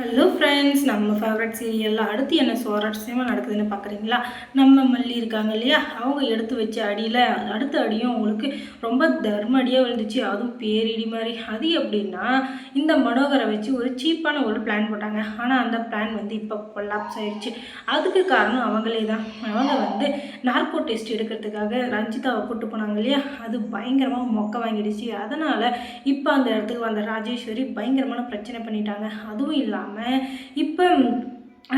Hello friends, நம்ம favourite சீரியலில் அடுத்து என்ன சுவாரஸ்யமாக நடக்குதுன்னு பார்க்குறீங்களா? நம்ம மல்லி இருக்காங்க இல்லையா, அவங்க எடுத்து வச்ச அடியில் அடுத்த அடியும் அவங்களுக்கு ரொம்ப தர்ம அடியாக விழுந்துச்சு. அதுவும் பேரிடி மாதிரி. அது எப்படின்னா, இந்த மனோகரை வச்சு ஒரு சீப்பான ஒரு பிளான் போட்டாங்க. ஆனால் அந்த பிளான் இப்போ கொல்லாப்ஸ் ஆயிடுச்சு. அதுக்கு காரணம் அவங்களே தான். அவங்க நார்கோ டெஸ்ட் எடுக்கிறதுக்காக ரஞ்சிதாவை கூட்டு போனாங்க இல்லையா, அது பயங்கரமாக மொக்க வாங்கிடுச்சு. அதனால் இப்போ அந்த இடத்துக்கு வந்த ராஜேஸ்வரி பயங்கரமான பிரச்சனை பண்ணிட்டாங்க. அதுவும் இல்லாமல் இப்போ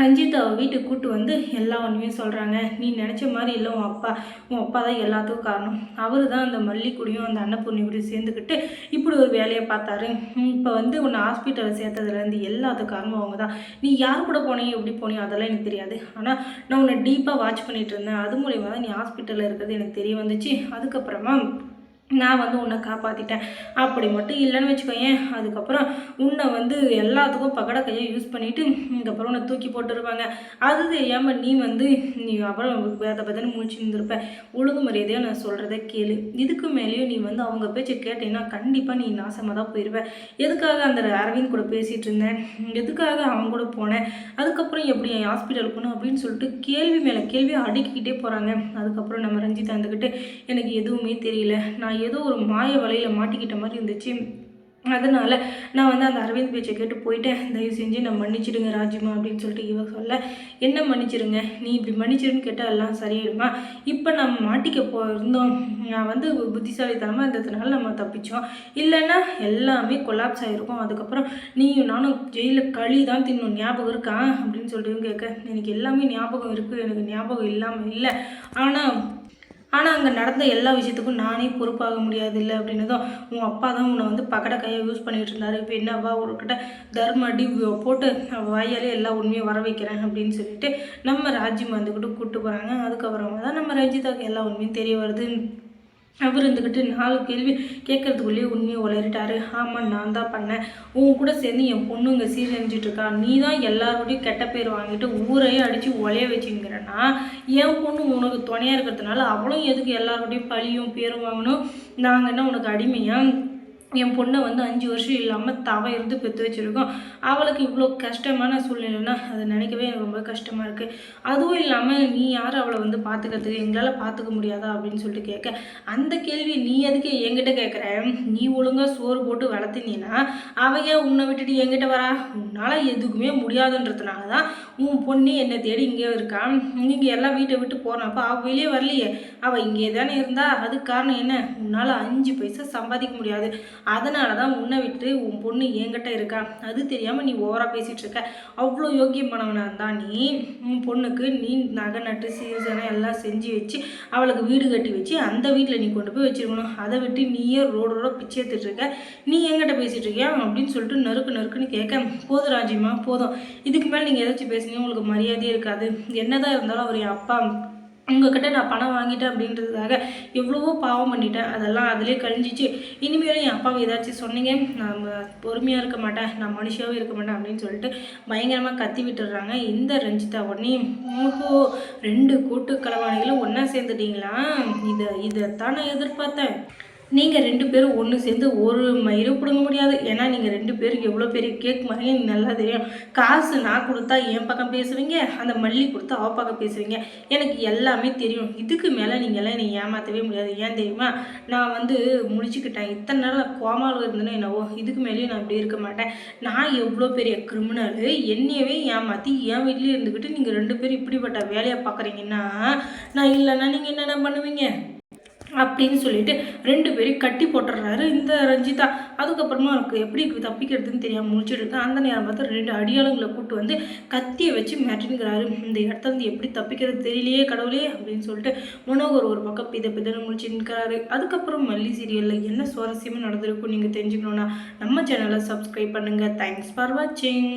ரஞ்சிதாவை வீட்டுக்கு கூட்டு வந்து எல்லா ஒன்றுமே சொல்கிறாங்க. நீ நினச்ச மாதிரி இல்லை, உன் அப்பா தான் எல்லாத்துக்கும் காரணம். அவர் தான் அந்த மல்லிக்குடியும் அந்த அன்னபூர்ணி கூடியும் சேர்ந்துக்கிட்டு இப்படி ஒரு வேலையை பார்த்தாரு. இப்போ உன்னை ஹாஸ்பிட்டலில் சேர்த்ததுலேருந்து எல்லாத்துக்கும் காரணம் அவங்க தான். நீ யார் கூட போனியோ எப்படி போனியோ அதெல்லாம் எனக்கு தெரியாது. ஆனால் நான் உன்னை டீப்பாக வாட்ச் பண்ணிகிட்டு இருந்தேன். அது மூலிமா தான் நீ ஹாஸ்பிட்டலில் இருக்கிறது எனக்கு தெரிய வந்துச்சு. அதுக்கப்புறமா நான் உன்னை காப்பாற்றிட்டேன். அப்படி மட்டும் இல்லைன்னு வச்சுக்கோயேன், அதுக்கப்புறம் உன்னை எல்லாத்துக்கும் பகட கையை யூஸ் பண்ணிவிட்டு இதுக்கப்புறம் உன்னை தூக்கி போட்டுருவாங்க. அது தெரியாமல் நீ அப்புறம் வேத பதன்னு முடிச்சு இருந்திருப்ப. ஒழுங்கு மரியாதையாக நான் சொல்கிறத கேளு. இதுக்கு மேலேயும் நீ அவங்க பேச்சை கேட்டீங்கன்னா கண்டிப்பாக நீ நாசமாக தான் போயிடுவேன். எதுக்காக அந்த அரவிந்த் கூட பேசிகிட்டு இருந்தேன், எதுக்காக அவங்க கூட போனேன், அதுக்கப்புறம் எப்படி என் ஹாஸ்பிட்டல் போகணும் அப்படின்னு சொல்லிட்டு கேள்வி மேலே கேள்வி அடுக்கிக்கிட்டே போகிறாங்க. அதுக்கப்புறம் நம்ம ரஞ்சிதா இருந்துக்கிட்டு எனக்கு எதுவுமே தெரியல, நான் ஏதோ ஒரு மாய வலையில் மாட்டிக்கிட்ட மாதிரி இருந்துச்சு. அதனால் நான் அந்த அரவிந்த் பேச்சை கேட்டு போயிட்டேன். தயவு செஞ்சு நான் மன்னிச்சிடுங்க ராஜிமா அப்படின்னு சொல்லிட்டு இவ சொல்ல, என்ன மன்னிச்சிடுங்க, நீ இப்படி மன்னிச்சிடுன்னு கேட்டால் எல்லாம் சரியாயிடுமா? இப்போ நம்ம மாட்டிக்க போயிருந்தோம். நான் புத்திசாலித்தனமாக இருந்ததுனால நம்ம தப்பிச்சோம். இல்லைன்னா எல்லாமே கொலாப்ஸ் ஆகிருக்கும். அதுக்கப்புறம் நீயும் நானும் ஜெயிலில் களி தான் தின்னும், ஞாபகம் இருக்கா அப்படின்னு சொல்லிட்டு கேட்க, எனக்கு எல்லாமே ஞாபகம் இருக்குது, எனக்கு ஞாபகம் இல்லாமல் இல்லை. ஆனால் அங்கே நடந்த எல்லா விஷயத்துக்கும் நானே பொறுப்பாக முடியாது இல்லை அப்படின்னதும், உன் அப்பா தான் உன்னை பக்கட கையை யூஸ் பண்ணிகிட்டு இருந்தாரு. இப்போ என்னவா ஒருக்கிட்ட தர்ம அடி போட்டு வாயாலே எல்லா உண்மையை வர வைக்கிறேன் அப்படின்னு சொல்லிட்டு நம்ம ராஜ்யம் கூப்பிட்டு போகிறாங்க. அதுக்கப்புறமா தான் நம்ம ரஞ்சிதாவுக்கு எல்லா உண்மையும் தெரிய வருது. அவர் 4 கேள்வி கேட்கறதுக்குள்ளேயே உண்மையை உளறிட்டாரு. ஆமாம், நான் தான் பண்ணேன். உன் கூட சேர்ந்து என் பொண்ணு இங்கே சீரழிஞ்சிட்ருக்கா. நீ தான் எல்லாரோடையும் கெட்ட பேர் வாங்கிட்டு ஊரையே அடித்து ஒலைய வச்சுங்கிறன்னா, என் பொண்ணு உனக்கு துணையாக இருக்கிறதுனால அவளும் எதுக்கு எல்லாரோடையும் பழியும் பேரும் வாங்கணும்? நாங்கள் என்ன உனக்கு அடிமையா? என் பொண்ணை 5 வருஷம் இல்லாமல் தவ இருந்து பெற்று வச்சுருக்கோம். அவளுக்கு இவ்வளோ கஷ்டமான சூழ்நிலைன்னா அதை நினைக்கவே எனக்கு ரொம்ப கஷ்டமாக இருக்குது. அதுவும் இல்லாமல் நீ யார் அவளை பார்த்துக்கிறதுக்கு, எங்களால் பார்த்துக்க முடியாதா அப்படின்னு சொல்லிட்டு கேட்க, அந்த கேள்வி நீ எதுக்கு என்கிட்ட கேட்குற? நீ ஒழுங்காக சோறு போட்டு வளர்த்தினீன்னா அவைய உன்னை விட்டுட்டு என்கிட்ட வரா? உன்னால் எதுக்குமே முடியாதுன்றதுனால தான் உன் பொண்ணு என்னை தேடி இங்கே இருக்கான். நீங்கள் எல்லாம் வீட்டை விட்டு போனப்போ அவள் வெளியே வரலையே, அவள் இங்கே தானே இருந்தா. அதுக்கு காரணம் என்ன? உன்னால் 5 பைசா சம்பாதிக்க முடியாது. அதனால தான் உன்னை விட்டு உன் பொண்ணு என்கிட்ட இருக்கா. அது தெரியாமல் நீ ஓவராக பேசிகிட்டு இருக்க. அவ்வளோ யோக்கியமானவனாக இருந்தால் நீ உன் பொண்ணுக்கு நீ நகை நட்டு சீசனை எல்லாம் செஞ்சு வச்சு அவளுக்கு வீடு கட்டி வச்சு அந்த வீட்டில் நீ கொண்டு போய் வச்சுருக்கணும். அதை விட்டு நீயே ரோடோட பிச்சை எடுத்துகிட்டு இருக்க. நீ என்கிட்ட பேசிகிட்டு இருக்கியா அப்படின்னு சொல்லிட்டு நறுக்குன்னு கேட்க, போதும் ராஜிமா போதும், இதுக்கு மேலே நீங்கள் ஏதாச்சும் பேசுனீங்க உங்களுக்கு மரியாதையே இருக்காது. என்னதான் இருந்தாலும் அவர் என் அப்பா, உங்ககிட்ட நான் பணம் வாங்கிட்டேன் அப்படின்றதுக்காக எவ்வளவோ பாவம் பண்ணிட்டேன். அதெல்லாம் அதிலே கழிஞ்சிச்சு. இனிமேலும் என் அப்பாவை ஏதாச்சும் சொன்னீங்க நான் பொறுமையாக இருக்க மாட்டேன், நான் மனுஷியாகவே இருக்க மாட்டேன் அப்படின்னு சொல்லிட்டு பயங்கரமாக கத்தி விட்டுடுறாங்க. இந்த ரஞ்சிதா உடனே, ஓஹோ 2 கூட்டு களவாணிகளும் ஒன்றா சேர்ந்துட்டீங்களா? இதைத்தான் நான் எதிர்பார்த்தேன். நீங்கள் 2 பேரும் ஒன்று சேர்ந்து ஒரு மயிரும் பிடுங்க முடியாது. ஏன்னா நீங்கள் 2 பேரும் எவ்வளோ பெரிய கேக் மாதிரி நல்லா தெரியும். காசு நான் கொடுத்தா என் பக்கம் பேசுவீங்க, அந்த மல்லி கொடுத்தா அவ பக்கம் பேசுவீங்க. எனக்கு எல்லாமே தெரியும். இதுக்கு மேலே நீங்கள்லாம் என்னை ஏமாற்றவே முடியாது. ஏன் தெரியுமா? நான் முடிச்சுக்கிட்டேன். இத்தனை நாள் கோமாவில் இருந்தேன்னு என்னவோ, இதுக்கு மேலேயும் நான் இப்படி இருக்க மாட்டேன். நான் எவ்வளோ பெரிய கிரிமினலு, என்னையவே ஏமாற்றி என் வீட்லேயே இருந்துக்கிட்டு நீங்கள் 2 பேரும் இப்படிப்பட்ட வேலையை பார்க்குறீங்கன்னா, நான் இல்லைன்னா நீங்கள் என்னென்ன பண்ணுவீங்க அப்படின்னு சொல்லிட்டு 2 பேரையும் கட்டி போட்டுடுறாரு இந்த ரஞ்சிதா. அதுக்கப்புறமா அவனுக்கு எப்படி தப்பிக்கிறதுன்னு தெரியாமல் முடிச்சுட்டு இருக்கேன். அந்த நேரம் பார்த்து 2 அடியாளுங்களை கூப்பிட்டு கத்தியை வச்சு மிரட்டினுங்கிறாரு. இந்த இடத்துல எப்படி தப்பிக்கிறது தெரியலையே கடவுளே அப்படின்னு சொல்லிட்டு மனோகர் ஒரு பக்கம் பிதன்னு முடிச்சு நிற்கிறாரு. அதுக்கப்புறம் மல்லி சீரியலில் என்ன சுவாரஸ்யமாக நடந்திருக்கும் நீங்கள் தெரிஞ்சுக்கணுன்னா நம்ம சேனலை சப்ஸ்கிரைப் பண்ணுங்கள். தேங்க்ஸ் ஃபார் வாட்சிங்.